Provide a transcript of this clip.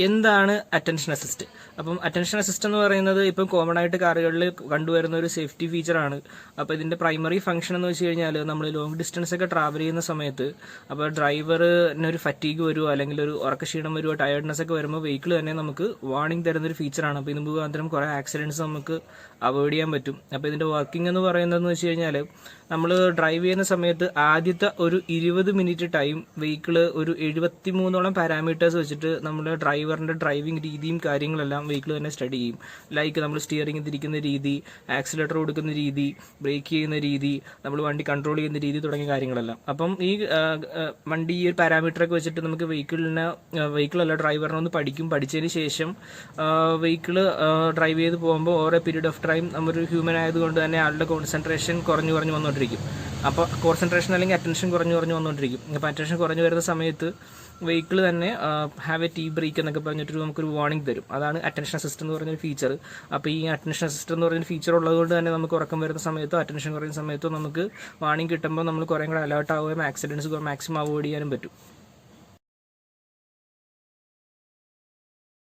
എന്താണ് attention assist? അപ്പം attention assist എന്ന് പറയുന്നത് ഇപ്പം കോമൺ ആയിട്ട് കാറുകളിൽ കണ്ടുവരുന്ന ഒരു സേഫ്റ്റി ഫീച്ചറാണ്. അപ്പോൾ ഇതിന്റെ പ്രൈമറി ഫംഗ്ഷൻ എന്ന് വെച്ച് കഴിഞ്ഞാൽ നമ്മൾ ലോങ് ഡിസ്റ്റൻസ് ഒക്കെ ട്രാവൽ ചെയ്യുന്ന സമയത്ത് അപ്പോൾ ഡ്രൈവറിന് ഒരു ഫറ്റീഗ് വരുമോ അല്ലെങ്കിൽ ഒരു ഉറക്കക്ഷീണം വരുമോ ടയർഡ്നെസ് ഒക്കെ വരുമ്പോൾ വെഹിക്കിൾ തന്നെ നമുക്ക് വാർണിംഗ് തരുന്ന ഒരു ഫീച്ചറാണ്. അപ്പോൾ ഇത് മുഖാന്തരം കുറേ ആക്സിഡൻറ്റ്സ് നമുക്ക് അവോയ്ഡ് ചെയ്യാൻ പറ്റും. അപ്പോൾ ഇതിന്റെ വർക്കിംഗ് എന്ന് പറയുന്നതെന്ന് വെച്ച് കഴിഞ്ഞാൽ നമ്മൾ ഡ്രൈവ് ചെയ്യുന്ന സമയത്ത് ആദ്യത്തെ ഒരു 20 മിനിറ്റ് ടൈം വെഹിക്കിൾ ഒരു 73ഓളം പാരാമീറ്റേഴ്സ് വെച്ചിട്ട് നമ്മുടെ ഡ്രൈവറിന്റെ ഡ്രൈവിംഗ് രീതിയും കാര്യങ്ങളെല്ലാം വെഹിക്കിൾ തന്നെ സ്റ്റഡി ചെയ്യും. ലൈക്ക് നമ്മൾ സ്റ്റിയറിംഗ് തിരിക്കുന്ന രീതി, ആക്സിലേറ്റർ കൊടുക്കുന്ന രീതി, ബ്രേക്ക് ചെയ്യുന്ന രീതി, നമ്മൾ വണ്ടി കൺട്രോൾ ചെയ്യുന്ന രീതി തുടങ്ങിയ കാര്യങ്ങളെല്ലാം. അപ്പം ഈ വണ്ടി ഈ ഒരു പാരാമീറ്ററൊക്കെ വെച്ചിട്ട് നമുക്ക് വെഹിക്കിളല്ല ഡ്രൈവറിനെ ഒന്ന് പഠിച്ചതിന് ശേഷം വെഹിക്കിൾ ഡ്രൈവ് ചെയ്ത് പോകുമ്പോൾ ഓരോ പീരീഡ് ഓഫ് ടൈം നമ്മളൊരു ഹ്യൂമൻ ആയതുകൊണ്ട് തന്നെ ആളുടെ കോൺസെൻട്രേഷൻ കുറഞ്ഞു വന്നുകൊണ്ടിരിക്കും. അപ്പോൾ കോൺസെൻട്രേഷൻ അല്ലെങ്കിൽ അറ്റൻഷൻ കുറഞ്ഞു വന്നുകൊണ്ടിരിക്കും. അപ്പോൾ അറ്റൻഷൻ കുറഞ്ഞു വരുന്ന സമയത്ത് വെഹിക്കിൾ തന്നെ ഹാവ് എ ടീ ബ്രേക്ക് എന്നൊക്കെ പറഞ്ഞിട്ട് നമുക്കൊരു വാർണിംഗ് തരും. അതാണ് അറ്റൻഷൻ അസിസ്റ്റ് എന്ന് പറഞ്ഞൊരു ഫീച്ചർ. അപ്പോൾ ഈ അറ്റൻഷൻ അസിസ്റ്റ് എന്ന് പറഞ്ഞൊരു ഫീച്ചർ ഉള്ളതുകൊണ്ട് തന്നെ നമുക്ക് ഉറക്കം വരുന്ന സമയത്തോ അറ്റൻഷൻ കുറയുന്ന സമയത്തോ നമുക്ക് വാർണിംഗ് കിട്ടുമ്പോൾ നമ്മൾ കുറേ കൂടെ അലേർട്ട് ആവുകയും ആക്സിഡൻറ്റ്സ് മാക്സിമം അവോയ്ഡ് ചെയ്യാനും പറ്റും.